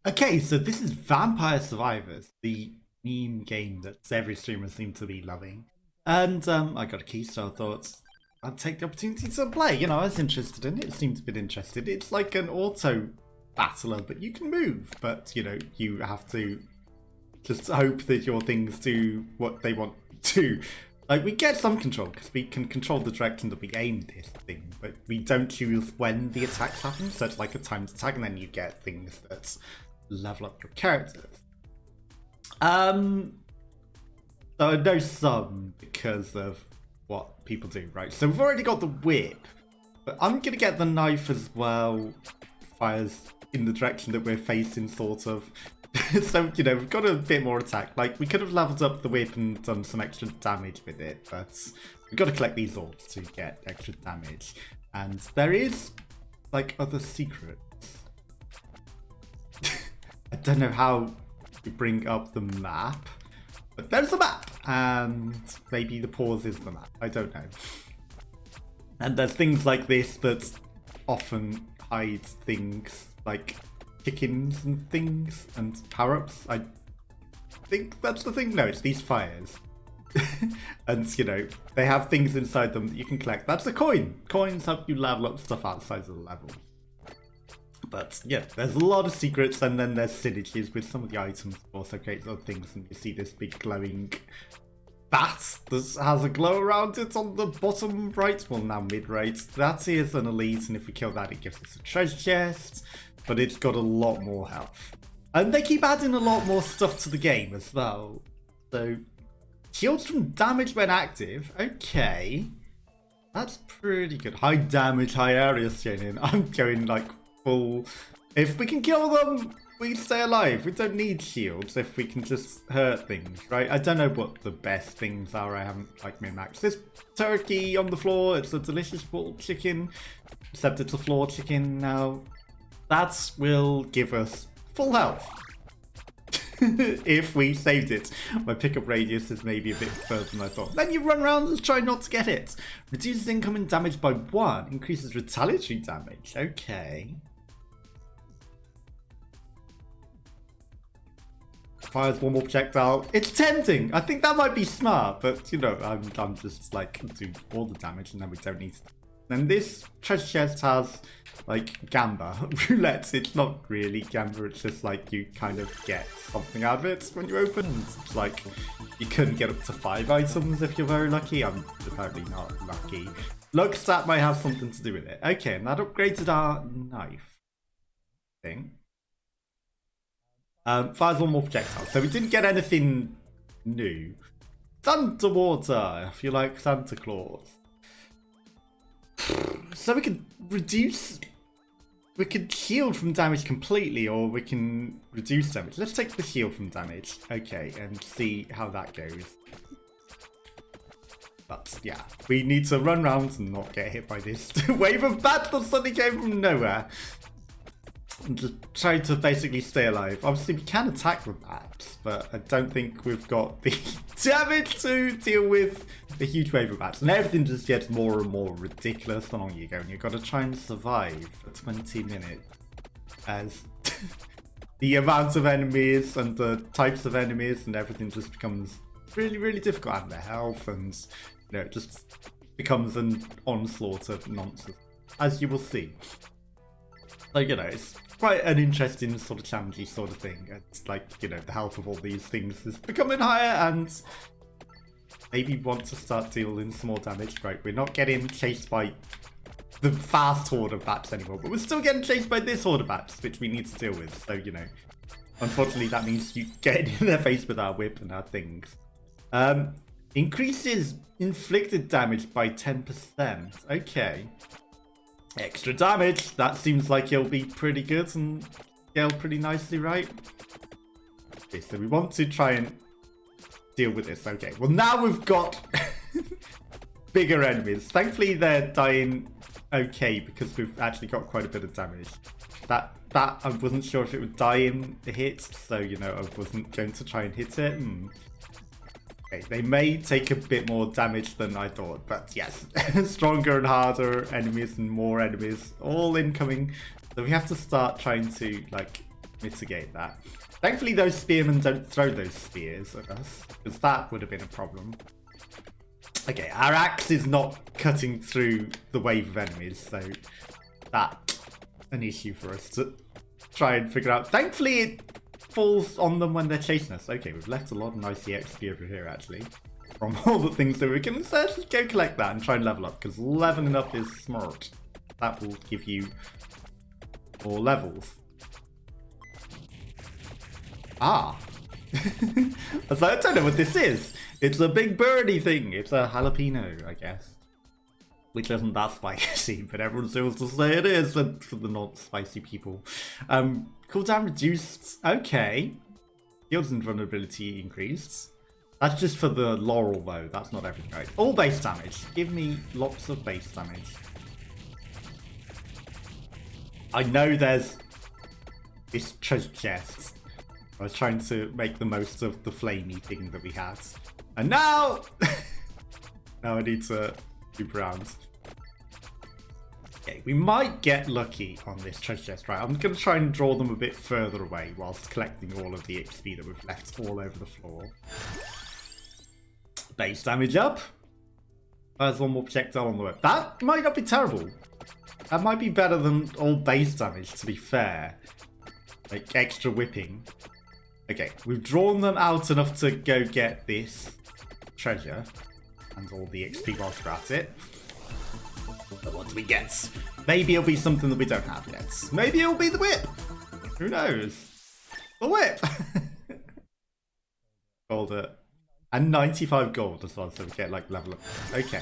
Okay, so this is Vampire Survivors, the meme game that every streamer seems to be loving. And I got a key, so I thought I'd take the opportunity to play. You know, I was interested in it, it seemed a bit interested. It's like an auto battler, but you can move, but you know, you have to just hope that your things do what they want to. Like, we get some control, because we can control the direction that we aim this thing, but we don't choose when the attacks happen, so it's like a timed attack, and then you get things that level up your characters. So I know some because of what people do, right? So we've already got the whip, but I'm gonna get the knife as well. Fires in the direction that we're facing, sort of. So, you know, we've got a bit more attack. Like, we could have leveled up the whip and done some extra damage with it, but we've got to collect these orbs to get extra damage. And there is, like, other secrets. I don't know how to bring up the map, but there's a map, and maybe the pause is the map. I don't know. And there's things like this that often hide things like chickens and things and power-ups. I think that's the thing. No, it's these fires. And, you know, they have things inside them that you can collect. That's a coin. Coins help you level up stuff outside of the level. But yeah, there's a lot of secrets, and then there's synergies with some of the items also create other things, and you see this big glowing bat that has a glow around it on the bottom right, well now mid right. That is an elite, and if we kill that it gives us a treasure chest, but it's got a lot more health. And they keep adding a lot more stuff to the game as well. So, shields from damage when active, okay. That's pretty good. High damage, high area straining. I'm going like full. If we can kill them, we stay alive. We don't need shields if we can just hurt things, right? I don't know what the best things are. I haven't like min-maxed. This turkey on the floor, it's a delicious full chicken, except it's a floor chicken now. That will give us full health. If we saved it. My pickup radius is maybe a bit further than I thought. Then you run around and try not to get hit. Reduces incoming damage by 1. Increases retaliatory damage. Okay. Fires one more projectile. It's tempting. I think that might be smart, but you know, I'm just like do all the damage and then we don't need to. And this treasure chest has like gamba roulette. It's not really gamba, it's just like you kind of get something out of it when you open. It's like you couldn't get up to 5 items if you're very lucky. I'm apparently not lucky. Luck stat might have something to do with it. Okay, and that upgraded our knife thing. Fires one more projectile. So we didn't get anything new. It's underwater, if you like Santa Claus. So we can reduce, we can shield from damage completely, or we can reduce damage. Let's take the shield from damage, okay, and see how that goes. But yeah, we need to run around and not get hit by this wave of bats that suddenly came from nowhere. And just try to basically stay alive. Obviously we can attack the bats, but I don't think we've got the damage to deal with the huge wave of bats. And everything just gets more and more ridiculous the longer you go, and you've got to try and survive for 20 minutes. As the amount of enemies and the types of enemies and everything just becomes really, really difficult. And the health, and you know, it just becomes an onslaught of nonsense, as you will see. So, you know, it's quite an interesting sort of challenging sort of thing. It's like, you know, the health of all these things is becoming higher, and maybe want to start dealing some more damage. Right, we're not getting chased by the fast horde of bats anymore, but we're still getting chased by this horde of bats, which we need to deal with. So, you know, unfortunately that means you get in their face with our whip and our things. Increases inflicted damage by 10%. Okay. Extra damage. That seems like it'll be pretty good and scale pretty nicely, right? Okay, so we want to try and deal with this. Okay, well now we've got bigger enemies. Thankfully they're dying okay because we've actually got quite a bit of damage. That I wasn't sure if it would die in a hit, so you know I wasn't going to try and hit it. Okay, they may take a bit more damage than I thought, but yes, stronger and harder enemies and more enemies, all incoming. So we have to start trying to like mitigate that. Thankfully, those spearmen don't throw those spears at us, because that would have been a problem. Okay, our axe is not cutting through the wave of enemies, so that's an issue for us to try and figure out. Thankfully, it falls on them when they're chasing us. Okay, we've left a lot of nice EXP over here, actually, from all the things that we can. So let's go collect that and try and level up, because leveling up is smart. That will give you more levels. Ah. So I don't know what this is. It's a big birdie thing. It's a jalapeno, I guess. Which isn't that spicy, but everyone seems to say it is for the not spicy people. Cooldown reduced. Okay. Shields and vulnerability increased. That's just for the laurel though. That's not everything. Right. All base damage. Give me lots of base damage. I know there's this treasure chest. I was trying to make the most of the flamey thing that we had. And now... now I need to move around. Okay, we might get lucky on this treasure chest, right? I'm going to try and draw them a bit further away whilst collecting all of the XP that we've left all over the floor. Base damage up. There's one more projectile on the way. That might not be terrible. That might be better than all base damage, to be fair. Like, extra whipping. Okay, we've drawn them out enough to go get this treasure and all the XP whilst we're at it. But what do we get? Maybe it'll be something that we don't have yet. Maybe it'll be the whip. Who knows? The whip. Gold it. And 95 gold as well, so we get like level up. Okay.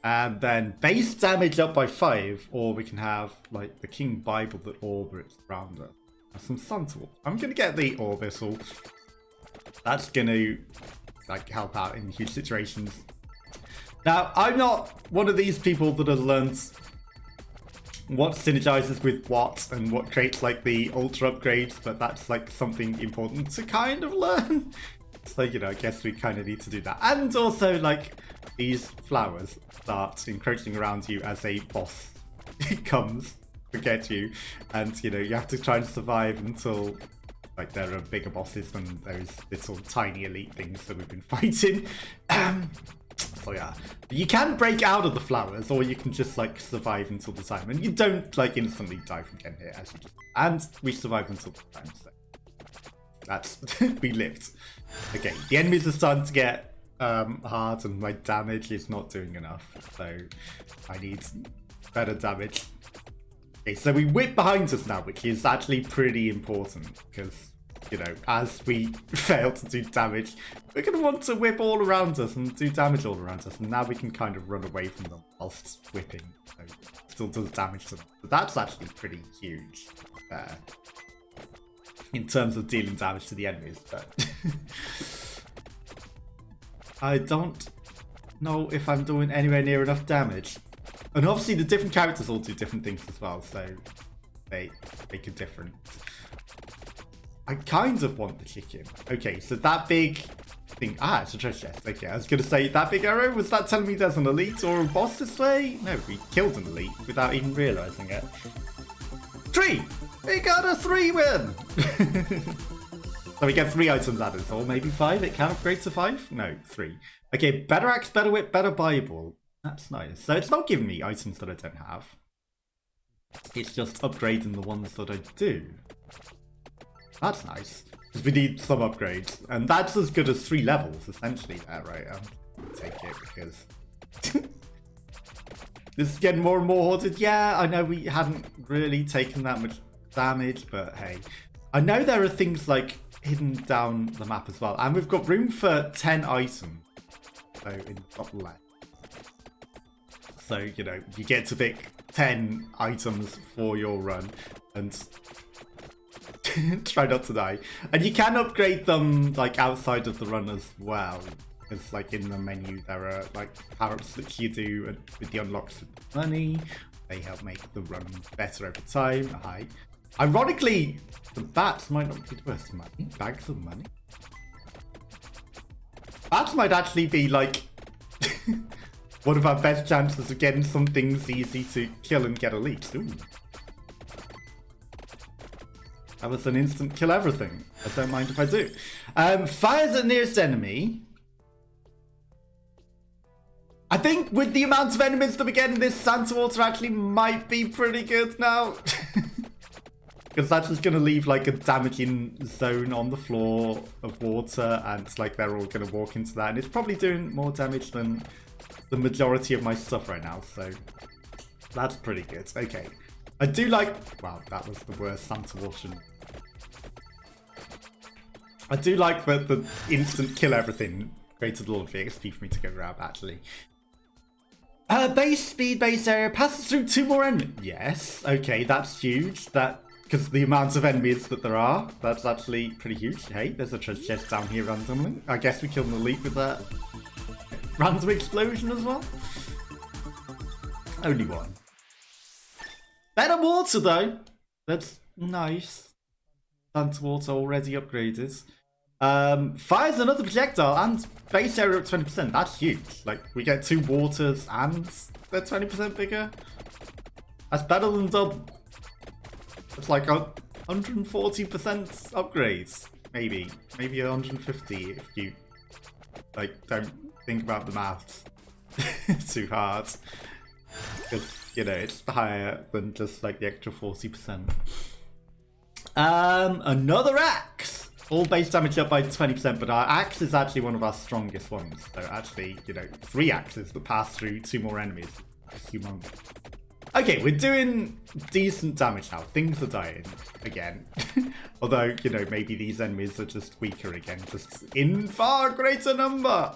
And then base damage up by 5, or we can have like the King Bible that orbits around us. Some sun tools. I'm gonna get the orbital. That's gonna like help out in huge situations. Now, I'm not one of these people that has learned what synergizes with what and what creates like the ultra upgrades, but that's like something important to kind of learn. So, you know, I guess we kind of need to do that. And also, like, these flowers start encroaching around you as a boss comes to get you. And, you know, you have to try and survive until, like, there are bigger bosses than those little tiny elite things that we've been fighting. So, yeah. You can break out of the flowers, or you can just, like, survive until the time. And you don't, like, instantly die from getting hit, as you just... And we survived until the time, so... That's... we lived. Okay, the enemies are starting to get hard, and my damage is not doing enough. So, I need better damage. Okay, so we whip behind us now, which is actually pretty important, because, you know, as we fail to do damage, we're going to want to whip all around us and do damage all around us, and now we can kind of run away from them whilst whipping, so it still does damage to them. But that's actually pretty huge in terms of dealing damage to the enemies, but I don't know if I'm doing anywhere near enough damage. And obviously the different characters all do different things as well, so they make a difference. I kind of want the chicken. Okay, so that big thing... Ah, it's a treasure chest. Okay, I was going to say, that big arrow, was that telling me there's an elite or a boss this way? No, we killed an elite without even realising it. 3! We got a 3 win! So we get 3 items added, or maybe 5? It can upgrade to 5? No, 3. Okay, better axe, better whip, better Bible. That's nice. So it's not giving me items that I don't have. It's just upgrading the ones that I do. That's nice. Because we need some upgrades. And that's as good as 3 levels, essentially, there, right? Take it, because... this is getting more and more hoarded. Yeah, I know we hadn't really taken that much damage, but hey. I know there are things, like, hidden down the map as well. And we've got room for 10 items. So, in the top left. So, you know, you get to pick 10 items for your run. And... try not to die. And you can upgrade them like outside of the run as well. It's like in the menu there are like power-ups that you do with the unlocks with money. They help make the run better over time. Hi. Ironically, the bats might not be the worst money. Bags of money. Bats might actually be like one of our best chances of getting some things easy to kill and get elite. Ooh. That was an instant kill everything. I don't mind if I do. Fires at nearest enemy. I think with the amount of enemies that we get in this, Santa Water actually might be pretty good now. Because that's just going to leave like a damaging zone on the floor of water, and like they're all going to walk into that. And it's probably doing more damage than the majority of my stuff right now, so that's pretty good. Okay. I do like... Wow, that was the worst Santa Water. I do like that the instant kill everything created a lot of XP for me to go grab, actually. Base speed, base area, passes through 2 more enemies. Yes, okay, that's huge. That, because the amount of enemies that there are, that's actually pretty huge. Hey, there's a treasure chest down here randomly. I guess we killed an elite with that random explosion as well. Only one. Better water though. That's nice. Santa Water already upgraded. Fires another projectile and base area up 20%. That's huge. Like, we get 2 waters and they're 20% bigger. That's better than double. It's like a 140% upgrades. Maybe 150 if you like don't think about the maths too hard. Because, you know, it's higher than just like the extra 40%. Another axe. All base damage up by 20%, but our axe is actually one of our strongest ones. So actually, you know, 3 axes that pass through 2 more enemies. Humongous. Okay, we're doing decent damage now. Things are dying again. Although, you know, maybe these enemies are just weaker again, just in far greater number.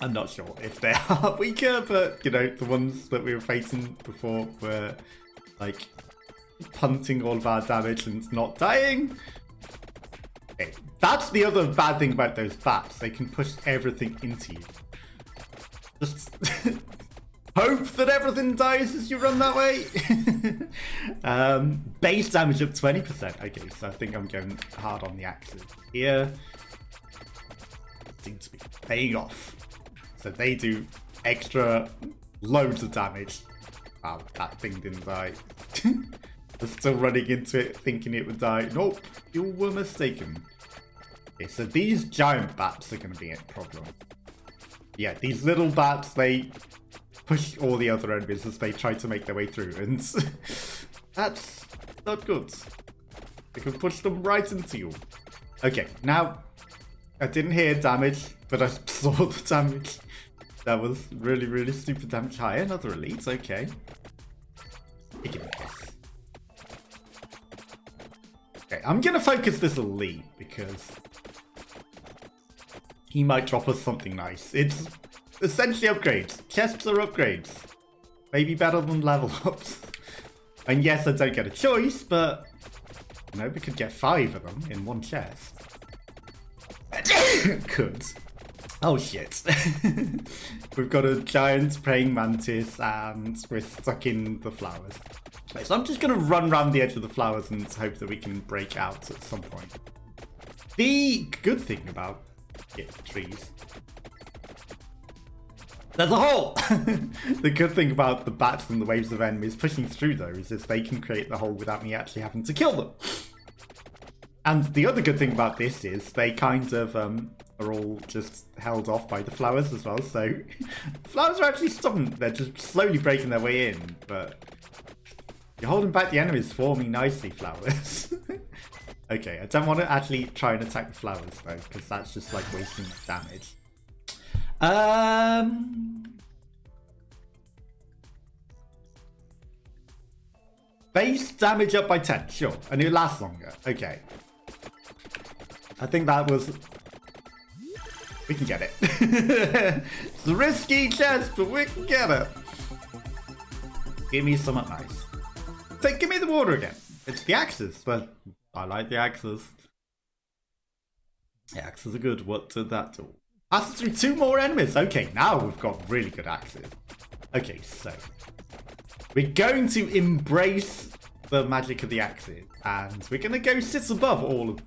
I'm not sure if they are weaker, but, you know, the ones that we were facing before were, like, punting all of our damage and not dying. Okay. That's the other bad thing about those bats. They can push everything into you. Just hope that everything dies as you run that way. Base damage up 20%. Okay, so I think I'm going hard on the axes here. Seems to be paying off. So they do extra loads of damage. Wow, that thing didn't die. We're still running into it, thinking it would die. Nope, you were mistaken. Okay, so these giant bats are going to be a problem. Yeah, these little bats, they push all the other enemies as they try to make their way through, and that's not good. They can push them right into you. Okay, now, I didn't hear damage, but I saw the damage. That was really, really stupid damage. High, another elite, okay. Okay, I'm gonna focus this elite because he might drop us something nice. It's essentially upgrades. Chests are upgrades. Maybe better than level ups. And yes, I don't get a choice, but you know, we could get 5 of them in one chest. Could. Oh shit. We've got a giant praying mantis and we're stuck in the flowers. So I'm just going to run around the edge of the flowers and hope that we can break out at some point. The good thing about trees... There's a hole! The good thing about the bats and the waves of enemies pushing through those is they can create the hole without me actually having to kill them. And the other good thing about this is they kind of are all just held off by the flowers as well. So the flowers are actually stubborn. They're just slowly breaking their way in, but... You're holding back the enemies for me nicely, flowers. Okay, I don't want to actually try and attack the flowers though, because that's just like wasting damage. Base damage up by 10, sure. And it lasts longer. Okay. I think that was... We can get it. It's a risky chest, but we can get it. Give me something nice. Give me the water again. It's the axes, but I like the axes. The axes are good. What did that do? Passes through 2 more enemies. Okay, now we've got really good axes. Okay, so we're going to embrace the magic of the axes, and we're going to go sit above all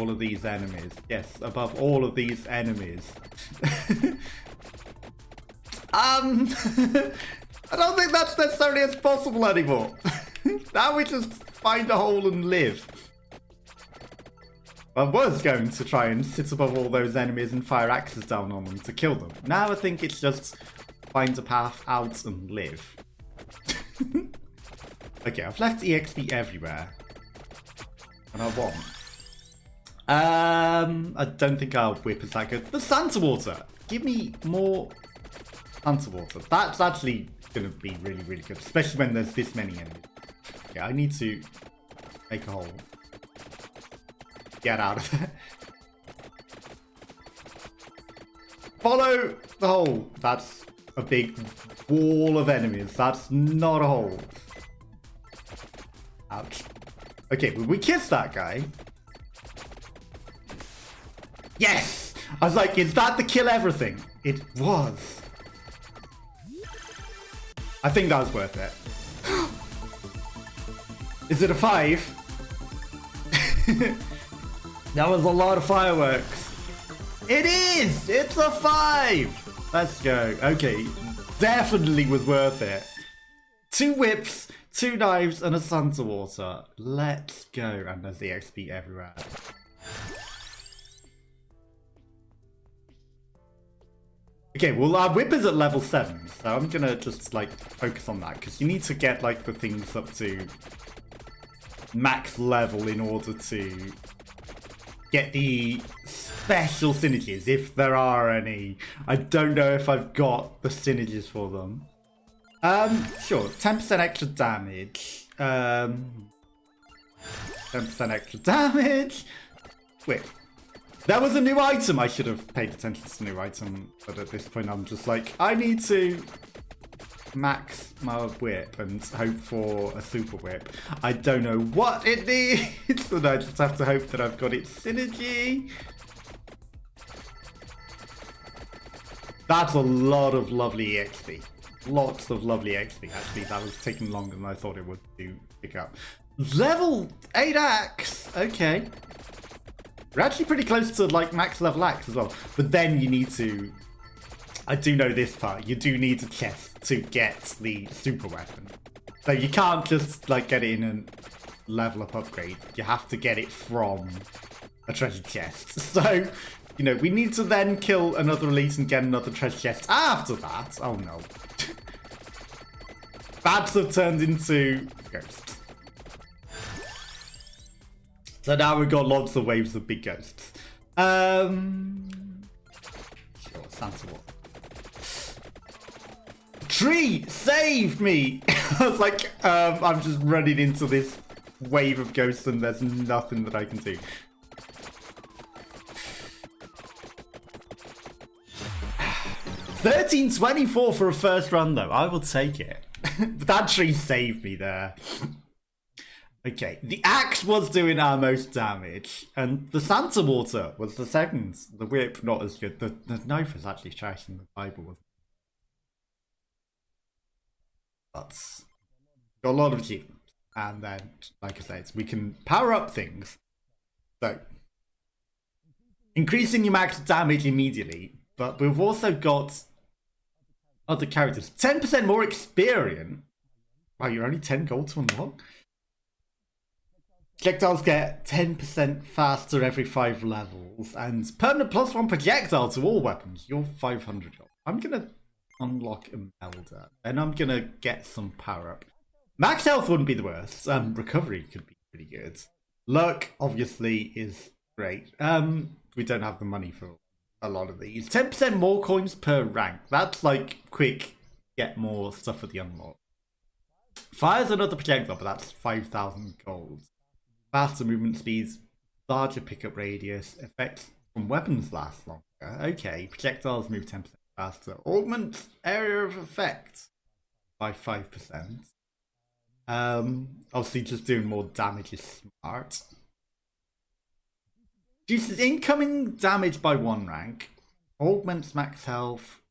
of these enemies. Yes, above all of these enemies. I don't think that's necessarily as possible anymore. Now we just find a hole and live. I was going to try and sit above all those enemies and fire axes down on them to kill them. Now I think it's just find a path out and live. Okay, I've left EXP everywhere. And I want. I don't think our whip is that good. The Santa Water! Give me more Santa Water. That's actually going to be really, really good. Especially when there's this many enemies. Yeah, I need to make a hole. Get out of there. Follow the hole. That's a big wall of enemies. That's not a hole. Ouch. Okay, well, we kissed that guy. Yes! I was like, is that the kill everything? It was. I think that was worth it. Is it a 5? That was a lot of fireworks. It is! It's a 5! Let's go. Okay, definitely was worth it. 2 whips, 2 knives, and a Santa Water. Let's go. And there's the XP everywhere. Okay, well our whip is at level 7, so I'm gonna just like focus on that, because you need to get like the things up to max level in order to get the special synergies, if there are any. I don't know if I've got the synergies for them. Sure, 10% extra damage. 10% extra damage. Wait. That was a new item. I should have paid attention to the new item, but at this point I'm just like, I need to max my whip and hope for a super whip. I don't know what it needs, and I just have to hope that I've got its synergy. That's a lot of lovely XP. Lots of lovely XP. Actually, that was taking longer than I thought it would to pick up. Level 8 axe. Okay. We're actually pretty close to like max level axe as well. But then you need to... I do know this part. You do need a chest to get the super weapon. So you can't just like get it in a level up upgrade. You have to get it from a treasure chest. So, you know, we need to then kill another elite and get another treasure chest after that. Oh no. Bats have turned into ghosts. So now we've got lots of waves of big ghosts. Sure, Santa Water. Tree, save me! I was like, I'm just running into this wave of ghosts and there's nothing that I can do. $13.24 for a first run though. I will take it. That tree saved me there. Okay, the axe was doing our most damage, and the Santa Water was the second. The whip, not as good. The knife was actually trash in the Bible. But got a lot of achievements. And then, like I said, we can power up things. So, increasing your max damage immediately, but we've also got other characters. 10% more experience. Wow, you're only 10 gold to unlock? Projectiles get 10% faster every 5 levels, and permanent +1 projectile to all weapons. You're 500 gold. I'm gonna unlock a melder, and I'm gonna get some power up. Max health wouldn't be the worst. Recovery could be pretty good. Luck, obviously, is great. We don't have the money for a lot of these. 10% more coins per rank. That's like quick, get more stuff for the unlock. Fire's another projectile, but that's 5,000 gold. Faster movement speeds, larger pickup radius, effects from weapons last longer. Okay, projectiles move 10% faster. Augment area of effect by 5%. Obviously just doing more damage is smart. Reduces incoming damage by 1 rank. Augments max health.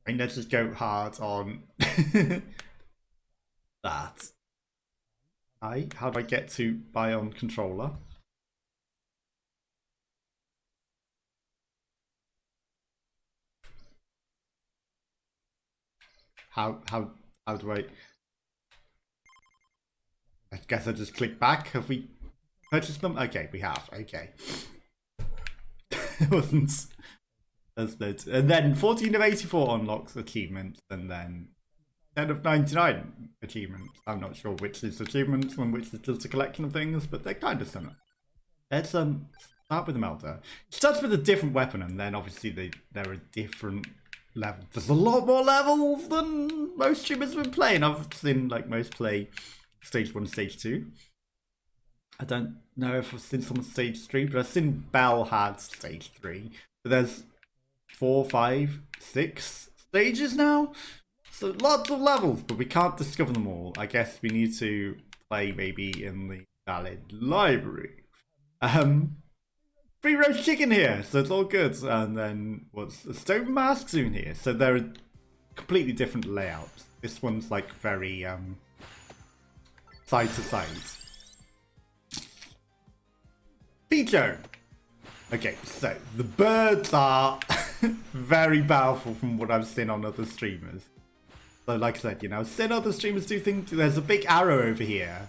I mean, let's just go hard on that. How do I get to buy on controller? How do I? guess I just click back. Have we purchased them? Okay, we have. Okay. It wasn't as good. And then 14 of 84 unlocks achievements, and then 10 of 99 achievements. I'm not sure which is achievements and which is just a collection of things, but they're kind of similar. Let's start with the Melter. It starts with a different weapon, and then obviously there are different levels. There's a lot more levels than most streamers have been playing. I've seen like most play stage 1 and stage 2. I don't know if I've seen someone stage 3, but I've seen Bell had stage 3. But there's 4, 5, 6 stages now. So lots of levels, but we can't discover them all. I guess we need to play maybe in the valid library. Free roast chicken here, so it's all good. And then what's a stone mask soon here? So there are completely different layouts. This one's like very side to side. Picho. Okay, so the birds are very powerful from what I've seen on other streamers. So like I said, you know, I've seen other streamers do things. There's a big arrow over here.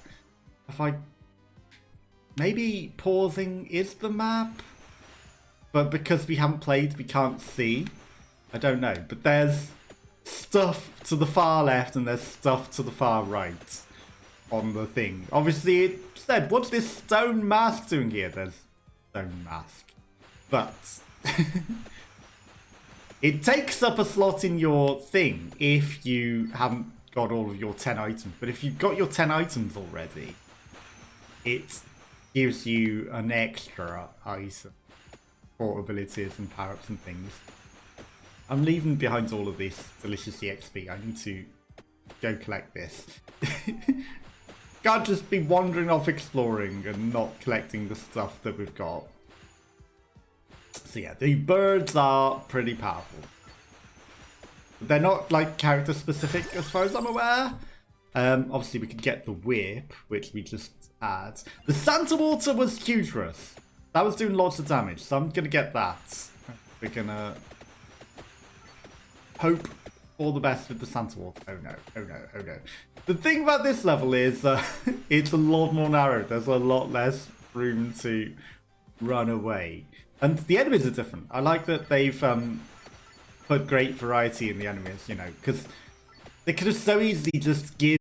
If I... Maybe pausing is the map? But because we haven't played, we can't see. I don't know. But there's stuff to the far left and there's stuff to the far right on the thing. Obviously, it said, what's this stone mask doing here? There's stone mask. But... it takes up a slot in your thing if you haven't got all of your 10 items. But if you've got your 10 items already, it gives you an extra item for abilities and power-ups and things. I'm leaving behind all of this delicious EXP. I need to go collect this. Can't just be wandering off exploring and not collecting the stuff that we've got. So yeah, the birds are pretty powerful. They're not like character specific as far as I'm aware. Obviously we could get the whip, which we just had. The Santa Water was huge for us. That was doing lots of damage, so I'm gonna get that. We're gonna hope all the best with the Santa Water. Oh no, oh no, oh no. The thing about this level is it's a lot more narrow. There's a lot less room to run away. And the enemies are different. I like that they've put great variety in the enemies, you know, because they could have so easily just give